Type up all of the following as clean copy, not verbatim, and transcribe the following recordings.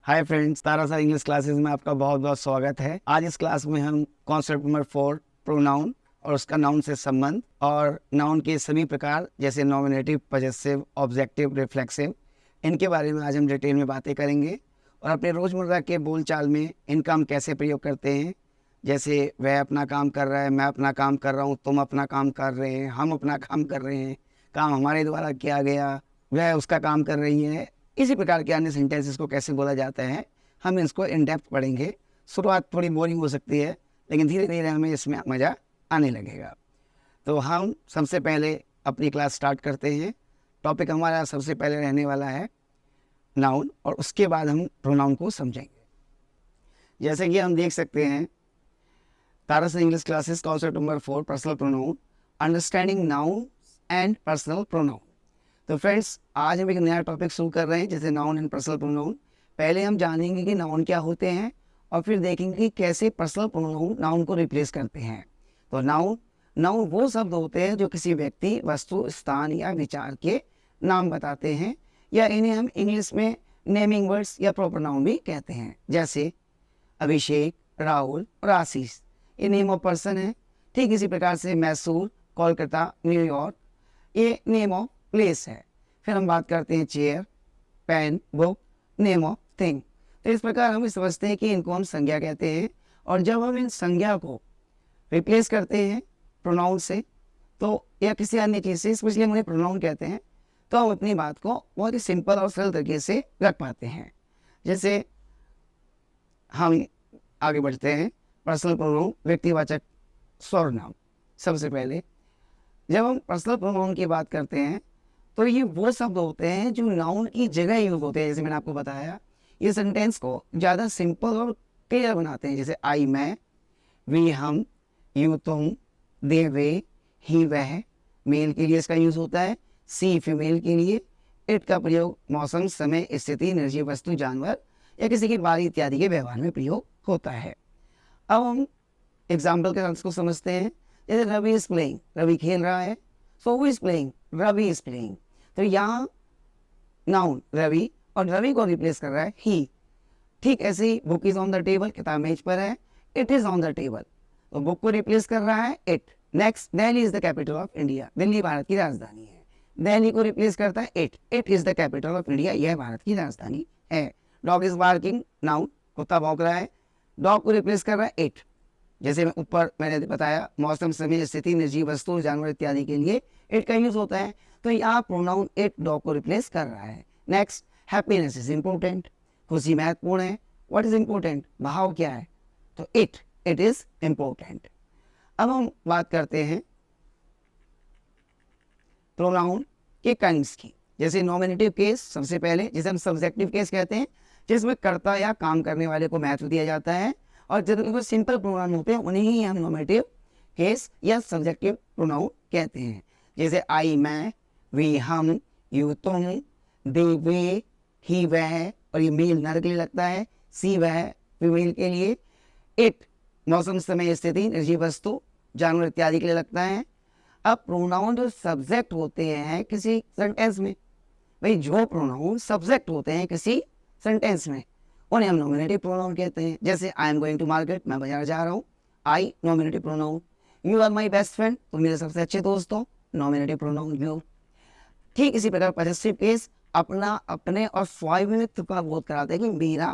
Hi friends, तारा sir English classes में आपका बहुत बहुत स्वागत है। आज इस क्लास में हम कॉन्सेप्ट नंबर 4 प्रोनाउन और उसका नाउन से संबंध और नाउन के सभी प्रकार जैसे नॉमिनेटिव, पजेसिव, ऑब्जेक्टिव, रिफ्लेक्सिव, इनके बारे में आज हम डिटेल में बातें करेंगे और अपने रोज़मर्रा के बोलचाल में इनका हम कैसे प्रयोग करते हैं। जैसे वह अपना काम कर रहा है, मैं अपना काम कर रहा हूँ, तुम अपना काम कर रहे हैं, हम अपना काम कर रहे हैं, काम हमारे द्वारा किया गया, वह उसका काम कर रही है। इसी प्रकार के अन्य सेंटेंसेस को कैसे बोला जाता है, हम इसको इन डेप्थ पढ़ेंगे। शुरुआत थोड़ी बोरिंग हो सकती है, लेकिन धीरे धीरे हमें इसमें मज़ा आने लगेगा। तो हम सबसे पहले अपनी क्लास स्टार्ट करते हैं। टॉपिक हमारा सबसे पहले रहने वाला है नाउन और उसके बाद हम प्रोनाउन को समझेंगे। जैसे कि हम देख सकते हैं, Tara sir English classes concept number 4 personal pronoun, understanding noun and personal pronoun. तो फ्रेंड्स, आज हम एक नया टॉपिक शुरू कर रहे हैं जैसे नाउन एंड पर्सनल प्रोनाउन। पहले हम जानेंगे कि नाउन क्या होते हैं और फिर देखेंगे कि कैसे पर्सनल प्रोनाउन नाउन को रिप्लेस करते हैं। तो नाउन वो शब्द होते हैं जो किसी व्यक्ति, वस्तु, स्थान या विचार के नाम बताते हैं, या इन्हें हम इंग्लिश में नेमिंग वर्ड्स या प्रॉपर नाउन भी कहते हैं। जैसे अभिषेक, राहुल और आशीष, ये नेम ऑफ पर्सन है। ठीक इसी प्रकार से मैसूर, कोलकाता, न्यूयॉर्क, ये नेम ऑफ प्लेस है। फिर हम बात करते हैं chair, pen, book, name of thing. तो इस प्रकार हम समझते हैं कि इनको हम संज्ञा कहते हैं। और जब हम इन संज्ञा को रिप्लेस करते हैं प्रोनाउन से, तो या किसी अन्य चीज़ से, इसलिए हम उन्हें प्रोनाउन कहते हैं, तो हम अपनी बात को बहुत ही सिंपल और सरल तरीके से रख पाते हैं। जैसे हम आगे बढ़ते हैं, पर्सनल प्रोनाउन, व्यक्तिवाचक सर्वनाम। सबसे पहले जब हम पर्सनल प्रोनाउन की बात करते हैं तो ये वो शब्द होते हैं जो नाउन की जगह यूज होते हैं। जैसे मैंने आपको बताया, ये सेंटेंस को ज़्यादा सिंपल और क्लियर बनाते हैं। जैसे आई मैं, वी हम, यू तुम, दे वे, ही वह, मेल के लिए इसका यूज होता है, सी फीमेल के लिए, इट का प्रयोग मौसम, समय, स्थिति, निर्जीव वस्तु, जानवर या किसी की बारी इत्यादि के व्यवहार में प्रयोग होता है। अब हम एग्जाम्पल के साथ इसको समझते हैं। जैसे रवि इज प्लेइंग, रवि खेल रहा है, so who is playing, Ravi is playing. तो यहाँ नाउन रवि और रवि को रिप्लेस कर रहा है ही। ठीक ऐसे ही book is on the table, किताब मेज पर है, it is on the table, तो बुक को रिप्लेस कर रहा है it. Next, Delhi is the capital of India, Delhi Bharat की राजधानी है, दिल्ली को रिप्लेस करता है it, it is the capital of India, यह भारत की राजधानी है। डॉग इज बार्किंग, नाउन, कुत्ता भौंक रहा है, डॉग को रिप्लेस कर रहा है इट। जैसे ऊपर मैंने बताया, मौसम, समय, स्थिति, निर्जीव वस्तु, जानवर इत्यादि के लिए इट का यूज होता है, तो यहाँ प्रोनाउन इट डॉग को रिप्लेस कर रहा है। नेक्स्ट, हैप्पीनेस इज इम्पोर्टेंट, खुशी महत्वपूर्ण है। व्हाट इज इम्पोर्टेंट, भाव क्या है, तो इट इज इम्पोर्टेंट। अब हम बात करते हैं प्रोनाउन के काइंड्स की। जैसे नॉमिनेटिव केस, सबसे पहले जिसे हम सब्जेक्टिव केस कहते हैं, जिसमें कर्ता या काम करने वाले को महत्व दिया जाता है, और जो सिंपल प्रोनाउन होते हैं उन्हें ही हम नॉमिनेटिव केस या सब्जेक्टिव प्रोनाउन कहते हैं। जैसे आई मैं, वी हम, यू तुम, दे वे, ही वह, और ये मेल नर के लिए लगता है, सी वह फीमेल के लिए, इट मौसम, समय, स्थिति, निर्जीव वस्तु, जानवर इत्यादि के लिए लगता है। अब प्रोनाउन जो सब्जेक्ट होते हैं किसी सेंटेंस में, भाई जो प्रोनाउन सब्जेक्ट होते हैं किसी सेंटेंस में, उन्हें हम नॉमिनेटिव प्रोनाउन कहते हैं। जैसे I am going to market, मैं बाजार जा रहा हूँ, I nominative pronoun. You are my best friend, तुम मेरे सबसे अच्छे दोस्त हो, नॉमिनेटिव प्रोनाउन यू। ठीक इसी प्रकार पॉजेसिव केस, अपना, अपने और स्वामित्व का बोध कराते हैं कि मेरा,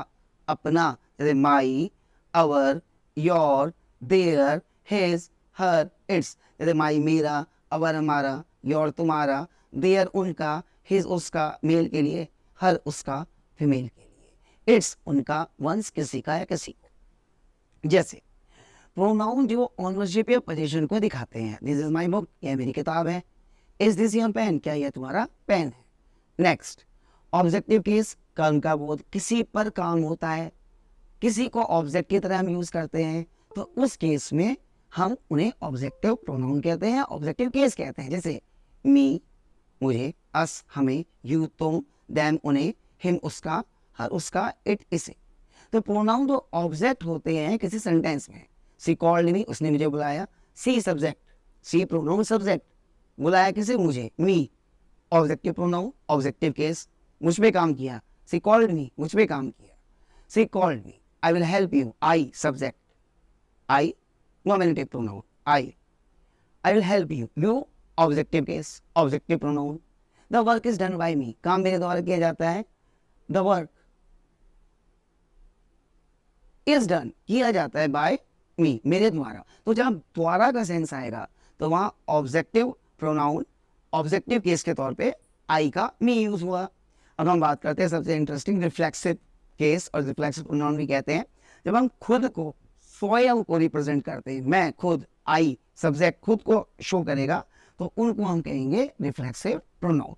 अपना। जैसे my, our, your, their, his, her, its. जैसे माई मेरा, अवर हमारा, योर तुम्हारा, देयर उनका, हिज उसका मेल के लिए, हर उसका फीमेल के लिए, इट्स उनका, वंस किसी का या किसी को। जैसे प्रोनाउन जो ऑनरशिप या पोजीशन को दिखाते हैं, दिस इज माई बुक, यह मेरी किताब है, इज दिस योर पेन, क्या यह तुम्हारा पेन है। नेक्स्ट, ऑब्जेक्टिव केस, कर्म का बोध, किसी पर काम होता है, किसी को ऑब्जेक्ट की तरह हम यूज करते हैं, तो उस केस में हम उन्हें ऑब्जेक्टिव प्रोनाउन कहते हैं, ऑब्जेक्टिव केस कहते हैं। जैसे मी मुझे, अस हमें, यू तुम, देम उन्हें, हिम उसका, हर उसका, इट इसे। तो प्रोनाउन जो ऑब्जेक्ट होते हैं किसी सेंटेंस में, सी कॉल्ड मी, उसने मुझे बुलाया, सी सब्जेक्ट, सी प्रोनाउन सब्जेक्ट, बुलाया किसे, मुझे, मी ऑब्जेक्टिव प्रोनाउन, ऑब्जेक्टिव केस, मुझ पे काम किया, सी कॉल्ड मी, मुझ पे काम किया। She called me, I will help you, I subject, I nominative pronoun, I will help you, you objective case, objective pronoun, the work is done by me, काम मेरे द्वारा किया जाता है, द वर्क इज डन, किया जाता है bye मी, मेरे द्वारा। तो जब द्वारा का सेंस आएगा तो वहां ऑब्जेक्टिव प्रोनाउन, ऑब्जेक्टिव केस के तौर पे आई का मी यूज हुआ। अब हम बात करते हैं सबसे इंटरेस्टिंग रिफ्लेक्सिव केस, और रिफ्लेक्सिव प्रोनाउन भी कहते हैं जब हम खुद को, स्वयं को रिप्रेजेंट करते हैं, मैं खुद, आई सब्जेक्ट खुद को शो करेगा, तो उनको हम कहेंगे रिफ्लेक्सिव प्रोनाउन।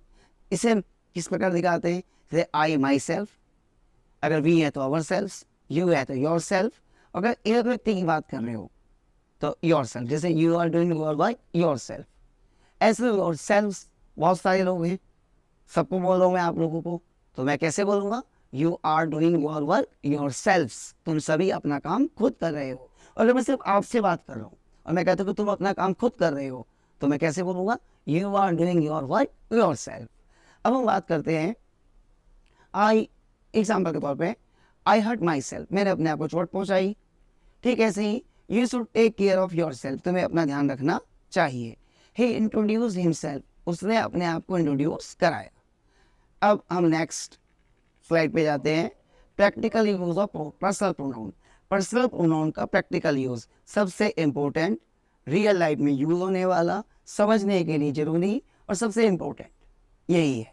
इसे किस प्रकार दिखाते हैं, जैसे आई माई सेल्फ, अगर वी है तो अवर सेल्फ, यू है तो योर सेल्फ, अगर एक व्यक्ति की बात कर रहे हो तो योर सेल्फ, जैसे you are doing your work yourself. ऐसे योर सेल्फ बहुत सारे लोग हैं, सबको बोल रहा हूँ मैं आप लोगों को, तो मैं कैसे बोलूँगा, you are doing your work yourself, तुम सभी अपना काम खुद कर रहे हो। और अगर मैं सिर्फ आपसे बात कर रहा हूँ और मैं कहता हूँ कि तुम अपना काम खुद कर रहे हो, तो मैं कैसे बोलूँगा, you are doing your work yourself. अब हम बात करते हैं आई, एग्जाम्पल के तौर पे, आई हर्ट माई सेल्फ, मैंने अपने आप को चोट पहुंचाई। ठीक ऐसे ही you should take care of yourself, तुम्हें अपना ध्यान रखना चाहिए। ही इंट्रोड्यूस हिमसेल्फ, उसने अपने आप को इंट्रोड्यूस कराया। अब हम नेक्स्ट स्लाइड पे जाते हैं, practical use of personal pronoun. Personal pronoun का प्रैक्टिकल यूज सबसे इंपॉर्टेंट, रियल लाइफ में यूज होने वाला, समझने के लिए जरूरी और सबसे इंपॉर्टेंट यही है।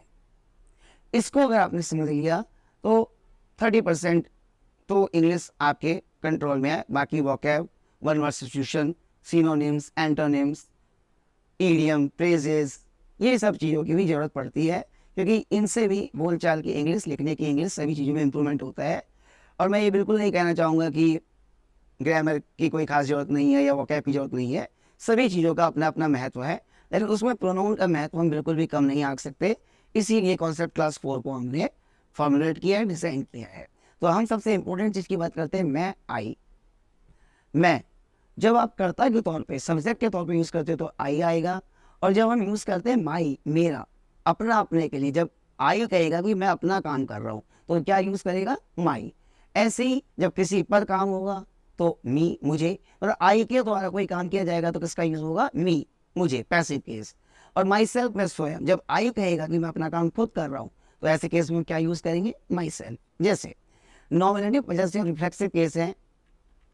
इसको अगर आपने समझ लिया तो 30% तो इंग्लिश आपके कंट्रोल में है, बाकी vocab, one word substitution, synonyms, antonyms, idiom, phrases, ये सब चीज़ों की भी ज़रूरत पड़ती है, क्योंकि इनसे भी बोलचाल की इंग्लिश, लिखने की इंग्लिश, सभी चीज़ों में इम्प्रूवमेंट होता है। और मैं ये बिल्कुल नहीं कहना चाहूँगा कि ग्रामर की कोई खास ज़रूरत नहीं है या वोकैब की ज़रूरत नहीं है, सभी चीज़ों का अपना अपना महत्व है, लेकिन उसमें प्रोनाउन का महत्व हम बिल्कुल भी कम नहीं आंक सकते। इसीलिए कॉन्सेप्ट क्लास 4 को हमने फॉर्मुलेट किया है, डिजाइन किया है। तो हम सबसे इंपॉर्टेंट चीज़ की बात करते हैं, मैं, आई। मैं जब आप कर्ता के तौर पे, सब्जेक्ट के तौर पे यूज़ करते हो तो आई आएगा, और जब हम यूज़ करते हैं माई, मेरा, अपना, अपने के लिए, जब आई कहेगा कि मैं अपना काम कर रहा हूँ तो क्या यूज़ करेगा, माई। ऐसे ही जब किसी पर काम होगा तो मी, मुझे, और आई के द्वारा कोई काम किया जाएगा तो किसका यूज़ होगा, मी, मुझे, पैसिव केस। और माई सेल्फ, मैं स्वयं, जब आई कहेगा कि मैं अपना काम खुद कर रहा हूँ तो ऐसे केस में क्या यूज़ करेंगे, माई सेल्फ। जैसे नॉमिनेटिव पॉजेसिव रिफ्लेक्सिव केस है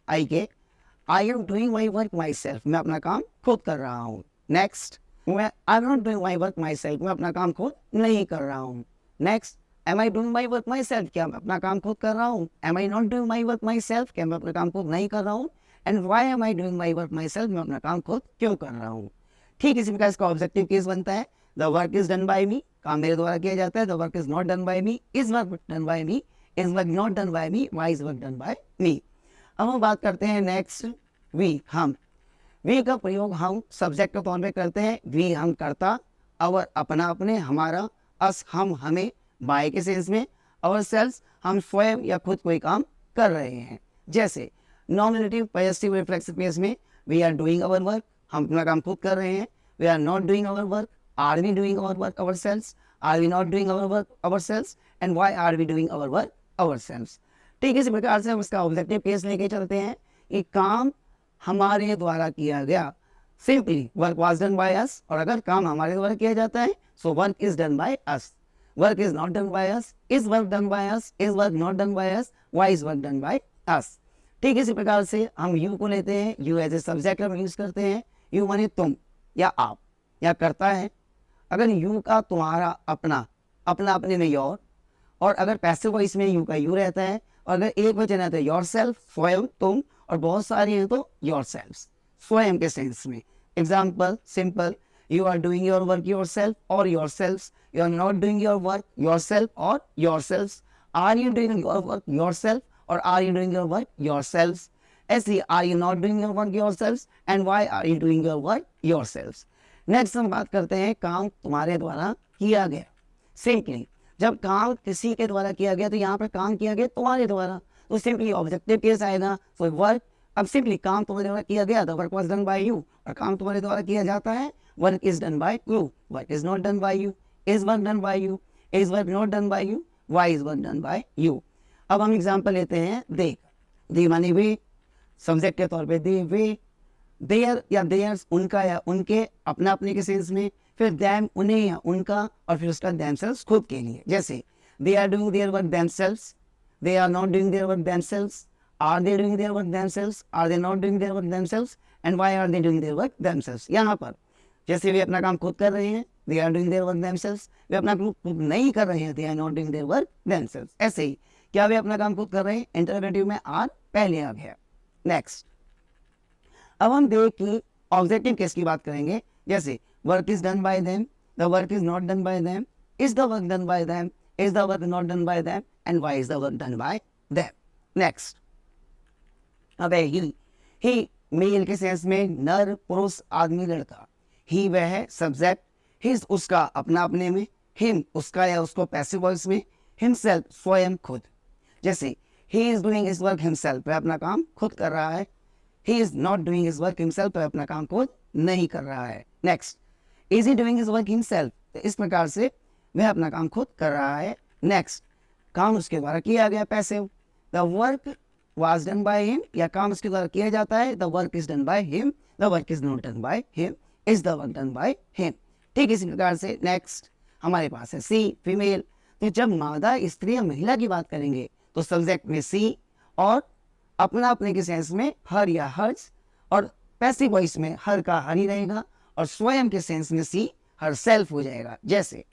आई के, I am doing my work myself, मैं अपना काम खुद कर रहा हूँ। नेक्स्ट, मैं I am not doing my work myself, मैं अपना काम खुद नहीं कर रहा हूँ। Next, am I doing my work myself, क्या मैं अपना काम खुद कर रहा हूँ, am I not doing my work myself, क्या मैं अपना काम खुद नहीं कर रहा हूँ, and why am I doing my work myself, मैं अपना काम खुद क्यों कर रहा हूँ। ठीक इसी प्रकार इसका ऑब्जेक्टिव केस बनता है, the work is done by me, काम मेरे द्वारा किया जाता है, the work is not done by me, is work done by me, is work not done by me, why is work done by me. अब हम बात करते हैं नेक्स्ट, वी, हम। वी का प्रयोग हम सब्जेक्ट के तौर पे करते हैं, वी हम कर्ता, अवर अपना, अपने, हमारा, अस हम, हमें, बाय के सेंस में, अवर सेल्फ हम स्वयं या खुद कोई काम कर रहे हैं। जैसे नॉमिनेटिव पॉजेसिव रिफ्लेक्सिव केस में we are doing our work, हम अपना काम खुद कर रहे हैं, we are not doing our work, are we doing our work our self, are we not doing our work our self, and why are we doing our work our self. ठीक इसी प्रकार से हम इसका ऑब्जेक्टिव केस लेके चलते हैं, एक काम हमारे द्वारा किया गया, simply work was done by us, और अगर काम हमारे द्वारा किया जाता है so work is done by us, work is not done by us, is work done by us, is work not done by us, why is work done by us. ठीक इसी प्रकार से हम यू को लेते हैं, यू एज ए सब्जेक्ट हम use करते हैं, यू माने तुम या आप या करता है। अगर यू का तुम्हारा, अपना, अपना अपने में योर, और अगर पैसिव वॉइस में यू का यू रहता है, और अगर एक वचन है तो योर सेल्फ, स्वयं, तुम, और बहुत सारी हैं तो योर सेल्फ, स्वयं के सेंस में। Example simple, you are doing your work yourself और yourself, you are not doing your work yourself और yourself, are you doing your work yourself और are you doing your work yourself. ऐसे are you not doing your work yourself and why are you doing your work yourself. Next हम बात करते हैं काम तुम्हारे द्वारा किया गया। सिंपली जब काम किसी के द्वारा किया गया तो यहाँ पर काम किया गया तुम्हारे द्वारा, तो सिंपली ऑब्जेक्टिव केस आएगा। सो वर्क, अब सिंपली काम तुम्हारे द्वारा किया गया तो work was done by you, और काम तुम्हारे द्वारा किया जाता है work is done by you, work is not done by you, is work done by you, is work not done by you, why is work done by you. अब हम example लेते हैं दे माने वे, सब्जेक्ट के तौर पे दे वे, देयर या theirs उनका या उनके, अपना अपने के सेंस में, फिर दैम उन्हें या उनका, और फिर उसका देमसेल्व्स खुद के लिए। जैसे they are doing their work themselves, they are not doing their work themselves, are they doing their work themselves, are they not doing their work themselves, and why are they doing their work themselves। यहाँ पर जैसे वे अपना काम खुद कर रहे हैं, they are doing their work themselves, वे अपना काम खुद नहीं कर रहे हैं, they are not doing their work themselves। ऐसे ही क्या वे अपना काम खुद कर रहे हैं, इंटरोगेटिव में आर पहले आ गया। नेक्स्ट, अब हम दे की ऑब्जेक्टिव केस की बात करेंगे। जैसे work is done bye them, the work is not done bye them, is the work done bye them, is the work not done by them, and why is the work done by them। next, अब he mail के sense में नर पुरुष आदमी लड़का, ही वह है subject, his उसका अपना अपने में, him उसका या उसको पैसिव वॉइस में, himself स्वयं खुद। जैसे he is doing his work himself, वह अपना काम खुद कर रहा है, he is not doing his work himself, वह अपना काम खुद नहीं कर रहा है। Next, is he doing his work himself, तो इस प्रकार से वह अपना काम खुद कर रहा है। नेक्स्ट, काम उसके द्वारा किया गया passive, the work was done by him, या काम उसके द्वारा किया जाता है, the work is done by him, the work is not done by him, is the work done by him. ठीक इसी प्रकार से नेक्स्ट हमारे पास है सी फीमेल। तो जब मादा स्त्री या महिला की बात करेंगे तो सब्जेक्ट में सी, और अपना अपने के सेंस में हर या हर्स, और पैसिव वॉइस में हर का हर ही रहेगा, और स्वयं के सेंस में सी हर सेल्फ हो जाएगा। जैसे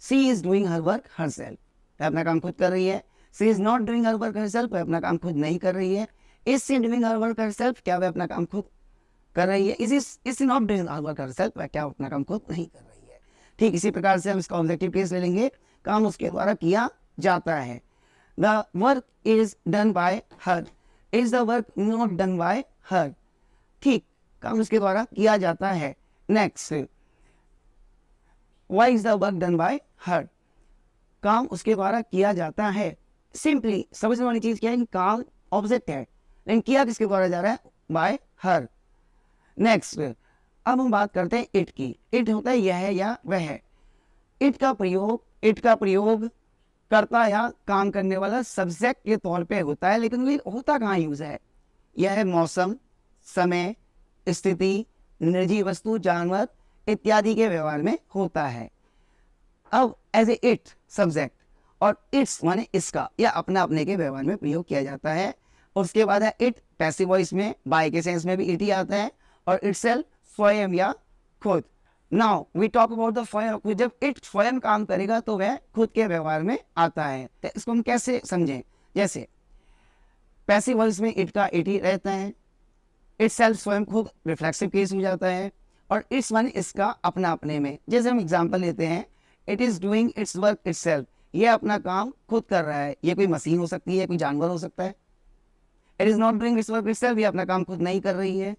she is doing her work herself, वह अपना काम खुद कर रही है, she is not doing her work herself, वह अपना काम खुद नहीं कर रही है, is she doing her work herself, क्या वह अपना काम खुद कर रही है, is she not doing her work herself, वह क्या अपना काम खुद नहीं कर रही है। ठीक इसी प्रकार से हम इसका ऑब्जेक्टिव केस ले लेंगे, काम उसके द्वारा किया जाता है, the work is done bye her, is the work not done bye हर। ठीक, काम उसके द्वारा किया जाता है। Next, why is the work done by her, काम उसके द्वारा किया जाता है। सिंपली समझने वाली चीज क्या है कि काम ऑब्जेक्ट है, लेकिन किया किसके द्वारा जा रहा है, बाय हर। नेक्स्ट, अब हम बात करते हैं इट की। इट होता है यह है या वह है। इट का प्रयोग करता या काम करने वाला सब्जेक्ट के तौर पे होता है, लेकिन ये होता कहाँ यूज है, यह है मौसम, समय, स्थिति, निर्जीव वस्तु, जानवर इत्यादि के व्यवहार में होता है। अब एज ए इट सब्जेक्ट, और इट्स माने इसका या अपना अपने के व्यवहार में प्रयोग किया जाता है। उसके बाद है इट पैसिव वॉइस में, बाय के सेंस में भी इट ही आता है, और इटसेल्फ स्वयं या खुद। Now we talk about the स्वयं, जब इट स्वयं काम करेगा तो वह खुद के व्यवहार में आता है। तो इसको हम कैसे समझें, जैसे पैसिव वॉइस में इट का इट ही रहता है, इटसेल्फ स्वयं खुद रिफ्लेक्सिव केस हो जाता है, और इट्स माने इसका अपना अपने में। जैसे हम एग्जांपल लेते हैं, it is doing it's work itself, ये अपना काम खुद कर रहा है, ये कोई मशीन हो सकती है, कोई जानवर हो सकता है। It is not doing it's work itself, ये अपना काम खुद नहीं कर रही है।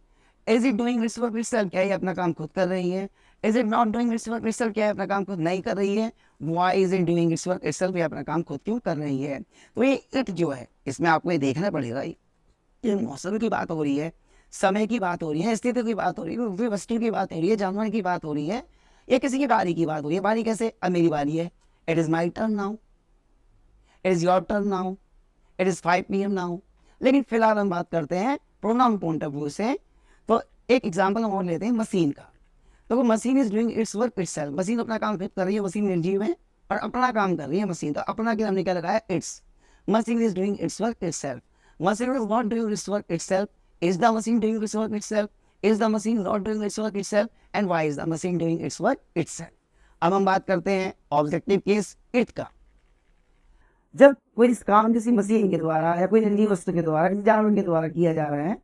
Is it doing it's work itself, क्या ये अपना काम खुद कर रही है। Is it not doing it's work itself, क्या अपना काम खुद नहीं कर रही है। Why is it doing it's work itself, ये अपना काम खुद क्यों कर रही है। तो ये इट जो है, इसमें आपको ये देखना पड़ेगा, ये मौसम की बात हो रही है, समय की बात हो रही है, स्थिति की बात हो रही है, वस्तु की बात हो रही है, जानवर की बात हो रही है, या किसी की बारी की बात हो रही है। बारी कैसे, अब मेरी बारी है, it is my turn now, it is your turn now, it is 5 PM now. लेकिन फिलहाल हम बात करते हैं प्रोनाउन पॉइंट ऑफ व्यू से। तो एक एग्जाम्पल हम और लेते हैं मशीन का। तो वो machine is doing it's work itself, machine अपना काम खुद कर रही है, मशीन निर्जीव है और अपना काम कर रही है मशीन। तो अपना के हमने क्या लगाया, it's. Machine is doing it's work itself, machine is not doing it's work itself, is the machine doing its work itself, is the machine not doing its work itself, and why is the machine doing its work itself। अब हम बात करते हैं objective case it का। जब कोई काम किसी मशीन के द्वारा या कोई निर्जीव वस्तु के द्वारा, किसी जानवर के द्वारा किया जा रहा है,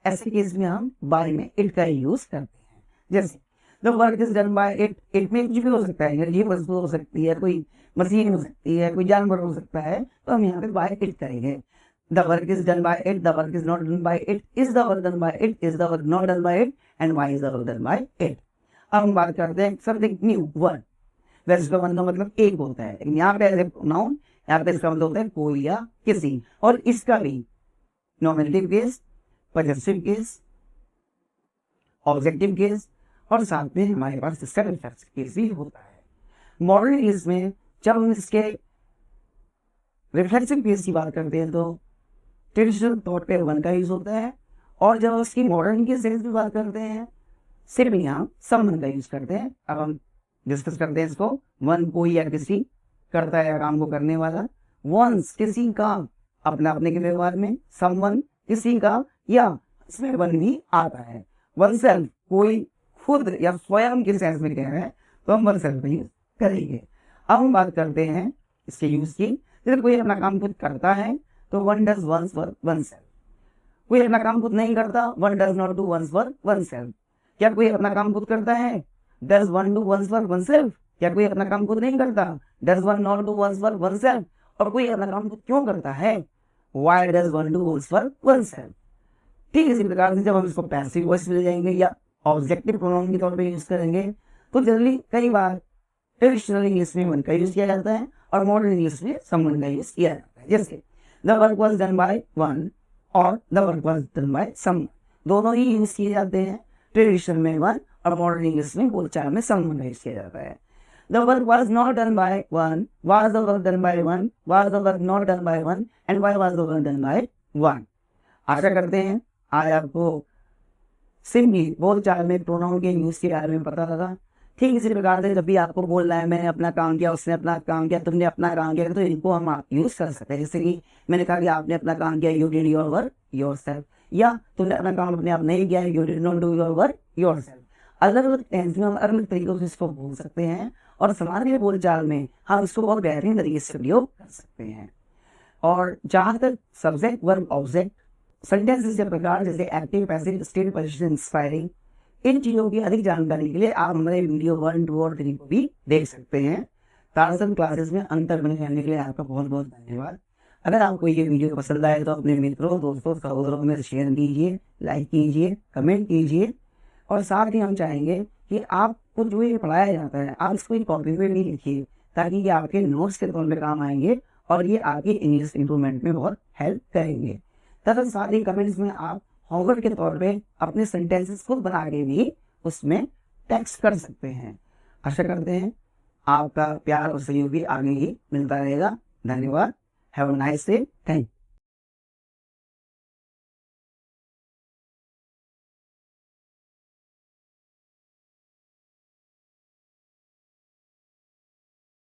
ऐसे केस में हम बारे में इट का यूज करते हैं। जैसे the work is done bye it, it में कुछ भी हो सकता है, निर्जीव वस्तु हो सकती है, कोई मशीन हो सकती है, कोई जानवर हो सकता है, तो हम यहाँ पे बाय इट करेंगे। The work is done by it, the work is not done by it, is the work done by it, is the work not done by it, and why is the work done by it। अब हम बात करते हैं something new one, वैसे इसका मतलब एक होता है, लेकिन यहाँ पे एज ए नाउन, यहाँ पे इसका मतलब होता है कोई या किसी, और इसका भी nominative case, possessive case, objective case, और साथ में हमारे पास इसका रिफ्लेक्सिव केस भी होता है। मॉडर्न केस में जब हम इसके रिफ्लेक्सिव केस की बात करते हैं तो ट्रेडिशनल थॉट पे वन का यूज होता है, और जब उसकी मॉडर्न की सेंस की बात करते हैं सिर्फ यहाँ समवन का यूज करते हैं। अब हम डिस्कस करते हैं इसको। वन कोई या किसी करता है काम को करने वाला, वंस किसी का अपना अपने के व्यवहार में, समवन किसी का या इसमें वन भी आता है। वन सेल्फ कोई खुद या स्वयं के सेंस में कह रहा है तो हम वन सेल्फ यूज करेंगे। अब हम बात करते हैं इसके यूज की। जैसे कोई अपना काम खुद करता है तो one does one's work one self. कोई अपना काम खुद नहीं करता, one does not do one's work one self. क्या कोई अपना काम खुद करता है, does one do one's work one self. क्या कोई अपना काम खुद नहीं करता, does one not do one's work one self. और कोई अपना काम खुद क्यों करता है, why does one do one's work one self. ठीक इसी प्रकार से जब हम इसको पैसिव वॉइस में ले जाएंगे या ऑब्जेक्टिव प्रोनाउन के तौर पे यूज करेंगे तो जनरली कई बार ट्रेडिशनल इंग्लिश में वन का यूज किया जाता है और मॉडर्न इंग्लिश में समवन का यूज किया जाता है। जैसे the work was done by one और the work was done by someone, दोनों ही यूज किए जाते हैं। ट्रेडिशनल में वन और मॉडर्न इंग्लिश में बोलचाल में समवन का यूज किया जाता है। The work was not done by one, was the work done by one, was the work not done by one and why was the work done by one. आशा करते हैं आज आपको सिंपली बोलचाल में प्रोनाउन के यूज के बारे में पता लगा। ठीक इसी प्रकार से जब भी आपको बोलना है मैंने अपना काम किया, उसने अपना काम किया, तुमने अपना काम किया, तो इनको हम आप यूज कर सकते हैं। जैसे कि मैंने कहा कि आपने अपना काम किया, you did your work yourself, या तुमने अपना काम अपने आप नहीं किया, you did not do your work yourself. अलग अलग टेंस में अलग अलग तरीकों से इसको बोल सकते हैं और सामान्य बोलचाल में हम इसको बहुत बेहतरीन तरीके से प्रयोग कर सकते हैं। और जहाँ तक सब्जेक्ट वर्ब ऑब्जेक्ट सेंटेंसेस के प्रकार जैसे active passive state position inspiring, इन चीज़ों की अधिक जानकारी के लिए आप हमारे वीडियो 1, 2 और 3 को भी देख सकते हैं। तारसन क्लासेस में अंतर बने रहने के लिए आपका बहुत बहुत धन्यवाद। अगर आपको ये वीडियो पसंद आए तो अपने मित्रों, दोस्तों, सहोदरों में शेयर कीजिए, लाइक कीजिए, कमेंट कीजिए। और साथ ही हम चाहेंगे कि आपको जो ये पढ़ाया जाता है आप इसको एक कॉपी पे भी लिखिए ताकि ये आपके नोट्स के तौर पर काम आएंगे और ये आगे इंग्लिश इंप्रूवमेंट में बहुत हेल्प करेंगे। तथा साथ ही कमेंट्स में आप होमवर्क के तौर पे अपने सेंटेंसेस खुद बना के भी उसमें टेक्स्ट कर सकते हैं। आशा करते हैं आपका प्यार और सहयोग भी आगे ही मिलता रहेगा। धन्यवाद। Have a nice day. Thank you.